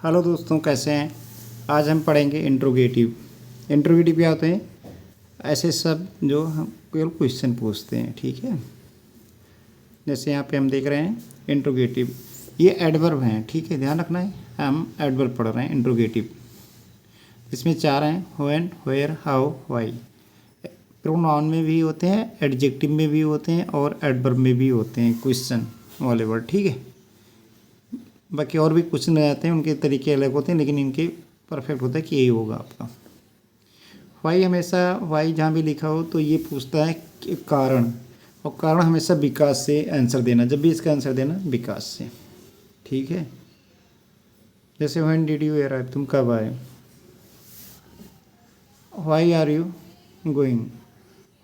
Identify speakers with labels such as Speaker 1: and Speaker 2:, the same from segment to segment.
Speaker 1: Hello दोस्तों, कैसे हैं। आज हम पढ़ेंगे इंट्रोगेटिव। इंट्रोगेटिव क्या होते हैं? ऐसे सब जो हम केवल क्वेश्चन पूछते हैं, ठीक है। जैसे यहाँ पे हम देख रहे हैं इंट्रोगेटिव, ये एडवर्ब हैं, ठीक है, ध्यान रखना है। हम एडवर्ब पढ़ रहे हैं इंट्रोगेटिव। इसमें चार हैं: when, where, how, why. Pronoun में भी होते हैं, एडजेक्टिव में भी होते हैं और एडवर्ब में भी होते हैं, क्वेश्चन वाले वर्ड, ठीक है। बाकी और भी क्वेश्चन आ जाते हैं, उनके तरीके अलग होते हैं, लेकिन इनके परफेक्ट होता है कि यही होगा आपका। वाई हमेशा, वाई जहाँ भी लिखा हो तो ये पूछता है कि कारण, और कारण हमेशा विकास से आंसर देना। जब भी इसका आंसर देना विकास से, ठीक है। जैसे व्हेन डिड यू अराइव, तुम कब आए। Why are you going,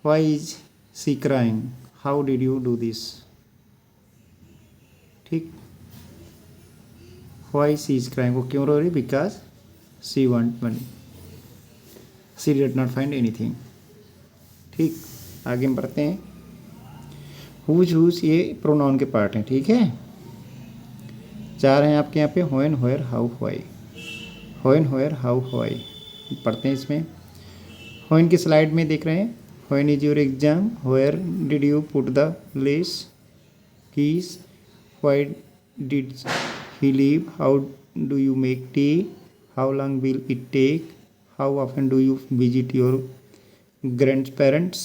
Speaker 1: why is she crying, how did you do this, ठीक। वाई सी इज क्राइंग, वो क्यों रो रही, because she want money, she did not find anything, ठीक। आगे हम बढ़ते हैं। हुज हुज ये प्रोनाउन के पार्ट हैं, ठीक है। चार हैं आपके यहाँ पे: when, where, how, why. When, where, how, why पढ़ते हैं इसमें। व्हेन की स्लाइड में देख रहे हैं, when is your exam, where did you put the less keys, why did he leave, how do you make tea, how long will it take, how often do you visit your grandparents,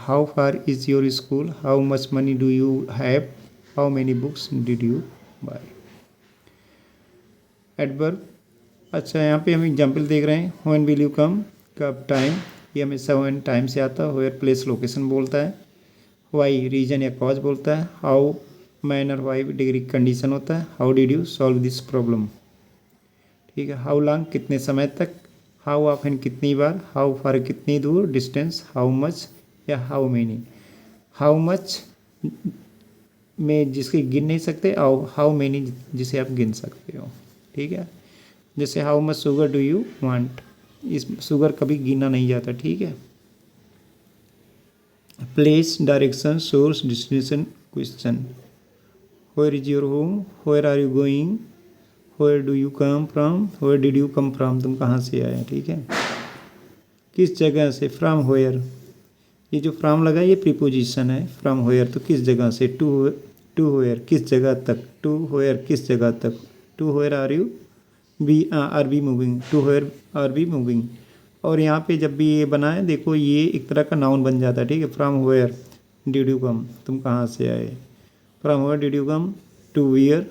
Speaker 1: how far is your school, how much money do you have, how many books did you buy। Adverb, अच्छा यहाँ पे हम example देख रहे हैं। When will you come, कब, time, ये हमेशा व्हेन टाइम से आता है। वेयर प्लेस लोकेशन बोलता है। वाई रीजन या कॉज बोलता है। How manner, way degree condition होता है। How did you solve this problem, ठीक है। हाउ लॉन्ग कितने समय तक। हाउ ऑफन कितनी बार। हाउ फार कितनी दूर, डिस्टेंस। हाउ मच या हाउ मेनी। हाउ मच में जिसके गिन नहीं सकते, और हाउ मेनी जिसे आप गिन सकते हो, ठीक है। जैसे how much sugar do you want, इस शुगर कभी गिना नहीं जाता, ठीक है। Place, direction, source, destination, question. Where is your home, where are you going, where do you come from, where did you come from, तुम कहाँ से आए, ठीक है। किस जगह से, फ्राम वेयर, ये जो फ्राम लगा ये प्रीपोजिशन है। फ्राम वेयर तो किस जगह से। टू वेयर किस जगह तक, टू वेयर किस जगह तक। To where are you are be moving, to where are be moving. और यहाँ पे जब भी ये बना है देखो, ये एक तरह का नाउन बन जाता है, ठीक है। From where did you come, तुम कहाँ से आए। From where did you come, to where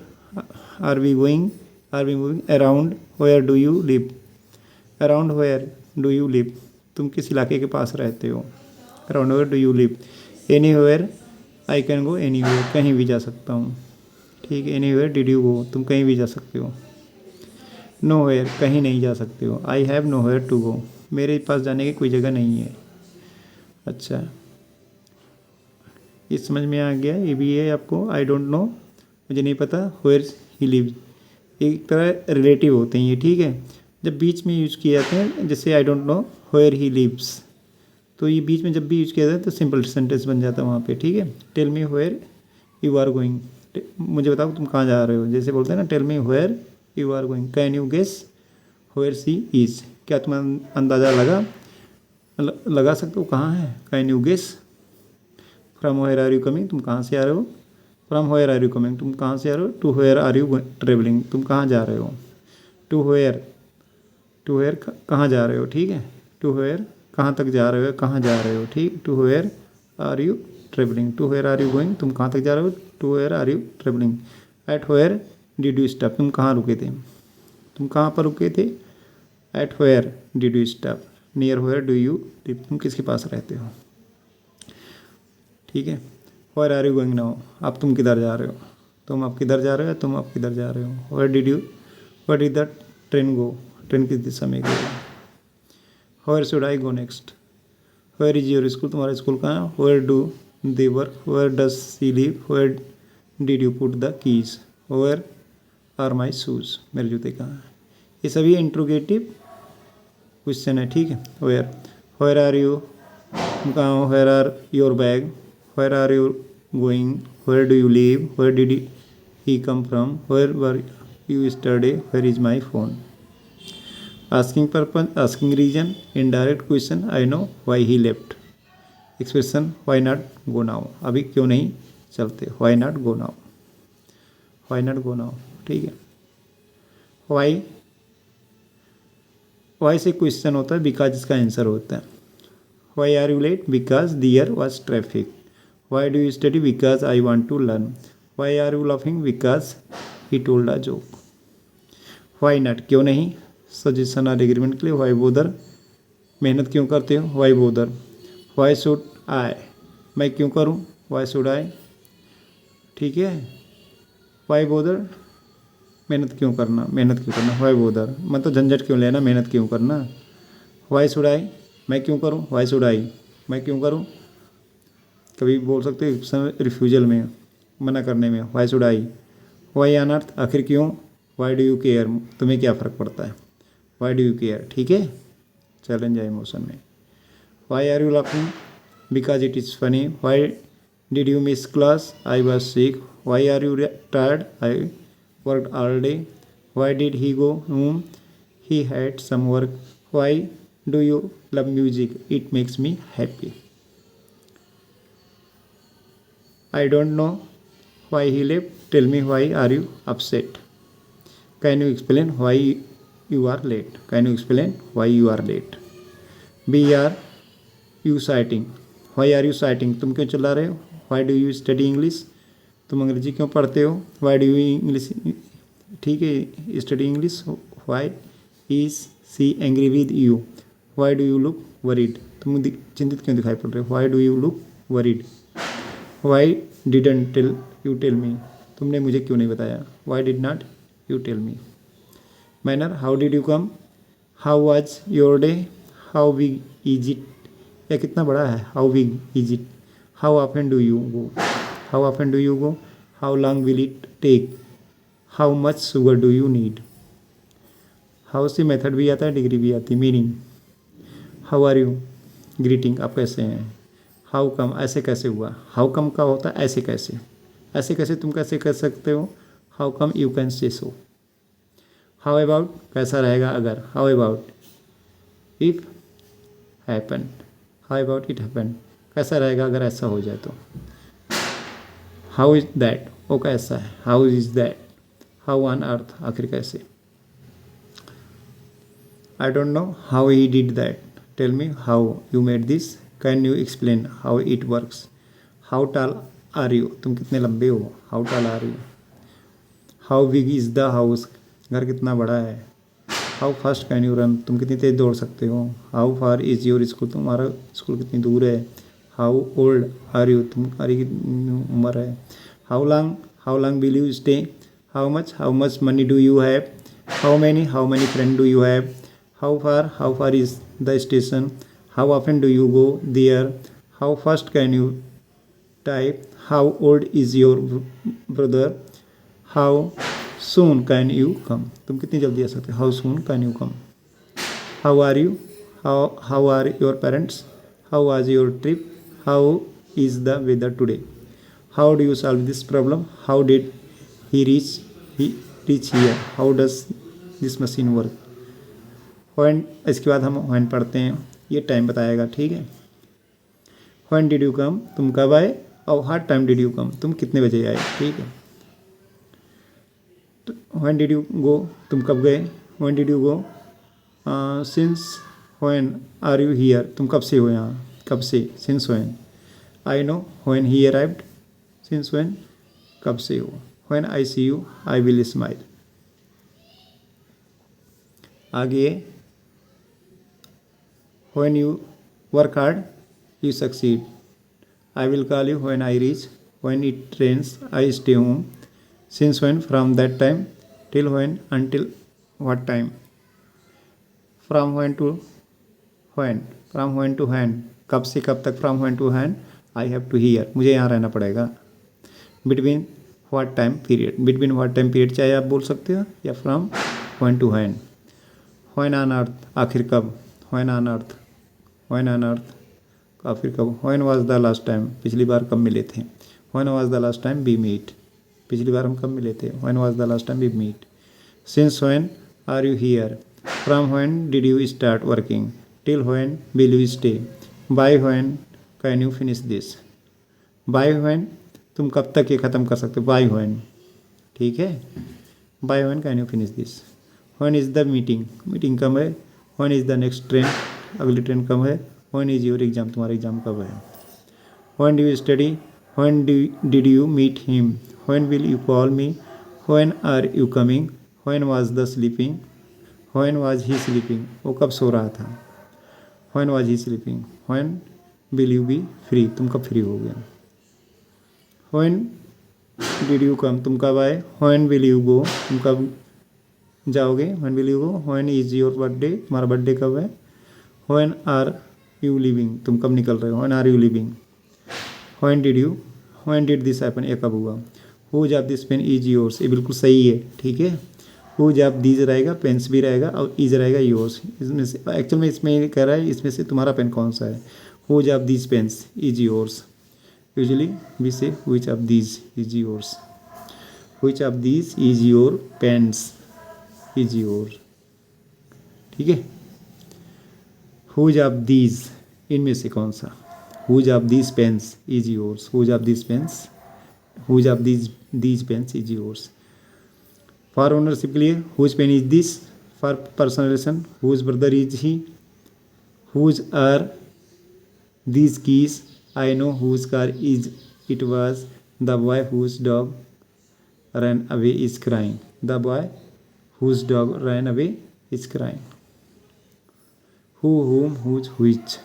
Speaker 1: are we going, are we moving. Around where do you live, around where do you live, तुम किस इलाके के पास रहते हो। Around where do you live. Anywhere I can go, anywhere कहीं भी जा सकता हूँ, ठीक है। Anywhere did you go, तुम कहीं भी जा सकते हो। नो वेयर कहीं नहीं जा सकते हो। I have nowhere to go, मेरे पास जाने की कोई जगह नहीं है। अच्छा, ये समझ में आ गया। ये भी है आपको, आई डोंट नो मुझे नहीं पता, वेयर ही लिव्स, एक तरह रिलेटिव होते हैं ये, ठीक है। जब बीच में यूज किए जाते हैं, जैसे I don't know where he lives, तो ये बीच में जब भी यूज किया जाता है तो सिंपल सेंटेंस बन जाता है वहाँ पे, ठीक है। Tell me where you are going, मुझे बताओ तुम कहाँ जा रहे हो, जैसे बोलते हैं ना, tell me where you are going. Can you guess where she is, क्या तुम अंदाज़ा लगा सकते हो कहाँ है। Can you guess. From where are you coming, तुम कहाँ से आ रहे हो। From where are you coming, तुम कहाँ से आ रहे हो। To where are you travelling, तुम कहाँ जा रहे हो। टू वेयर, टू वेयर कहाँ जा रहे हो, ठीक है। टू वेयर कहाँ तक जा रहे हो, कहाँ जा रहे हो, ठीक। To where are you travelling, to where are you going, तुम कहाँ तक जा रहे हो। To where are you travelling. At where did you stop, तुम कहाँ रुके थे, तुम कहाँ पर रुके थे। At where did you stop. Near where do you live, तुम किसके पास रहते हो, ठीक है। Where are you going now, अब तुम किधर जा रहे हो, तुम अब किधर जा रहे हो, तुम अब किधर जा रहे हो। Where did the train go, train किस दिशा में गई। Where should I go next. Where is your school, तुम्हारा स्कूल कहाँ है। Where do they work, where does she live, where did you put the keys, where are my shoes, मेरे जूते कहाँ हैं। ये सभी इंट्रोगेटिव क्वेश्चन है, ठीक है। वेयर आर यू, तुम कहाँ हो। Where are your bag, where are you going, where do you live, where did he come from? Where were you yesterday? Where is my phone? Asking purpose, asking reason, indirect question, I know why he left. Expression, why not go now? अभी क्यों नहीं चलते? Why not go now? Why not go now? ठीक है. Why से question होता है, because इसका आंसर होता है. Why are you late? Because there was traffic. Why do you study? Because I want to learn. Why are you laughing? Because he told a joke. Why not? क्यों नहीं? Suggestion और agreement के लिए. Why bother? मेहनत क्यों करते हो? Why bother? Why should I? मैं क्यों करूँ? Why should I? ठीक है. Why bother? मेहनत क्यों करना? Why bother? मतलब झंझट क्यों लेना? मेहनत क्यों करना? Why should I? मैं क्यों करूँ? Why should I? मैं क्यों करूँ? कभी बोल सकते हो रिफ्यूजल में, मना करने में. Why should I? Why on earth? आखिर क्यों? Why do you care? तुम्हें क्या फ़र्क पड़ता है? Why do you care? ठीक है. चैलेंज है इमोशन में. Why are you laughing? Because it is funny. Why did you miss class? I was sick. Why are you tired? I worked all day. Why did he go home? He had some work. Why do you love music? It makes me happy. I don't know why he left. Tell me, why are you upset? Can you explain why you are late? Can you explain why you are late? Be are you citing? Why are you citing? तुम क्यों चिल्ला रहे हो? Why do you study English? तुम अंग्रेजी क्यों पढ़ते हो? Why do you English? ठीक है, study English. Why is she angry with you? Why do you look worried? तुम चिंतित क्यों दिखाई पड़ रहे हो? Why do you look worried? Why didn't you tell me? तुमने मुझे क्यों नहीं बताया? Why did not you tell me? Manner, how did you come? How was your day? How big is it? यह कितना बड़ा है? How big is it? How often do you go? How often do you go? How long will it take? How much sugar do you need? How से method भी आता है, degree भी आती है. Meaning, how are you, greeting, आप कैसे हैं. हाउ कम, ऐसे कैसे हुआ. हाउ कम का होता है ऐसे कैसे. ऐसे कैसे तुम कैसे कर सकते हो? How come you can say so. How about, कैसा रहेगा अगर. How about if happen. How about it happen, कैसा रहेगा अगर ऐसा हो जाए तो. हाउ इज दैट, वो कैसा है. How is that. How on earth, आखिर कैसे. I don't know how he did that. Tell me how you made this. Can you explain how it works? How tall are you? तुम कितने लंबे हो. How tall are you? How big is the house? घर कितना बड़ा है. How fast can you run? तुम कितनी तेज दौड़ सकते हो. How far is your school? तुम्हारा स्कूल कितनी दूर है. How old are you? तुम्हारी कितनी उम्र है. How long will you stay? How much money do you have? How many friends do you have? How far is the station? How often do you go there? How fast can you type? How old is your brother? How soon can you come? तुम कितनी जल्दी आ सकते हो. How soon can you come? How are you? How are your parents? How was your trip? How is the weather today? How do you solve this problem? How did he reach here? How does this machine work? When, इसके बाद हम when पढ़ते हैं. ये time बताएगा. ठीक है. When did you come, तुम कब आए. और what time did you come, तुम कितने बजे आए. ठीक है. व्हेन डिड यू गो, तुम कब गए. When did you go. Since when are you here, तुम कब से हो यहाँ. कब से. Since when. I know when he arrived. Since when, कब से हो. When I see you I will smile. आगे, when you work hard you succeed. I will call you when I reach. When it rains I stay home. Since when, from that time. Till when, until what time. From when to when. From when to when, कब से कब तक. From when to when I have to here, मुझे यहाँ रहना पड़ेगा. Between what time period. Between what time period चाहे आप बोल सकते हो, या from when to when. When on earth, आखिर कब. When on earth. When on earth, आखिर कब. When was the last time, पिछली बार कब मिले थे. When was the last time we meet. पिछली बार हम कब मिले थे? When was the last time we meet? Since when are you here? From when did you start working? Till when will you stay? By when can you finish this? By when तुम कब तक ये ख़त्म कर सकते हो? Bye when, ठीक है। By when can you finish this? When is the meeting? Meeting कब है? When is the next train? अगली ट्रेन कब है? When is your exam? तुम्हारा एग्ज़ाम कब है? When do you study? When did you meet him? When will you call me? When are you coming? When was the sleeping? When was he sleeping? वो कब सो रहा था? When was he sleeping? When will you be free? तुम कब free हो गए? When did you come? तुम कब आए? When will you go? तुम कब जाओगे? When will you go? When is your birthday? तुम्हारा बर्थडे कब है? When are you leaving? तुम कब निकल रहे हो? When are you leaving? When did this happen? ये कब हुआ? Whose of this pen is yours? ये बिल्कुल सही है, ठीक है। हुज ऑफ दिस रहेगा, पेन्स भी रहेगा और इज रहेगा योर्स। इसमें से एक्चुअल में इसमें कह रहा है इसमें से तुम्हारा पेन कौन सा है। Whose of this pens is yours? Usually we say which of this is yours? Which of this is your pens is your, ठीक है। Whose of these? इनमें से कौन सा? Whose of this pens is yours? Whose of this pens? Whose of these pens is yours? For ownership के लिए whose pen is this? For personal relation whose brother is he? Whose are these keys? I know whose car is it was? The boy whose dog run away is crying? The boy whose dog ran away is crying? who, whom, whose, which,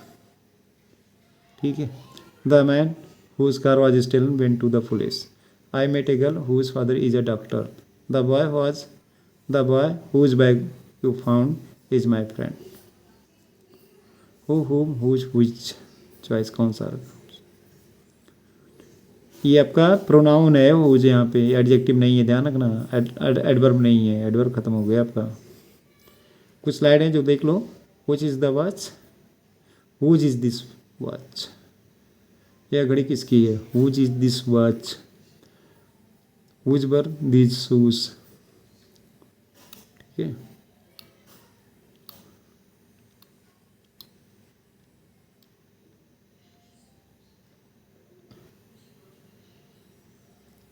Speaker 1: ठीक है। the man whose car was stolen went to the police. I met a girl whose father is a doctor. the boy whose bag you found is my friend. who, whom, whose, which, choice कौन सा? ये आपका pronoun है whose, यहाँ पे adjective नहीं है, ध्यान रखना। एडवर्ब नहीं है, एडवर्ब खत्म हो गया आपका। कुछ स्लाइड हैं जो देख लो। Which is the watch? Whose is this watch? यह घड़ी किसकी है? Whose is this watch? Whose were this shoes? ठीक है।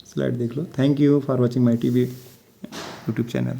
Speaker 1: स्लाइड देख लो। Thank you for watching my TV YouTube channel.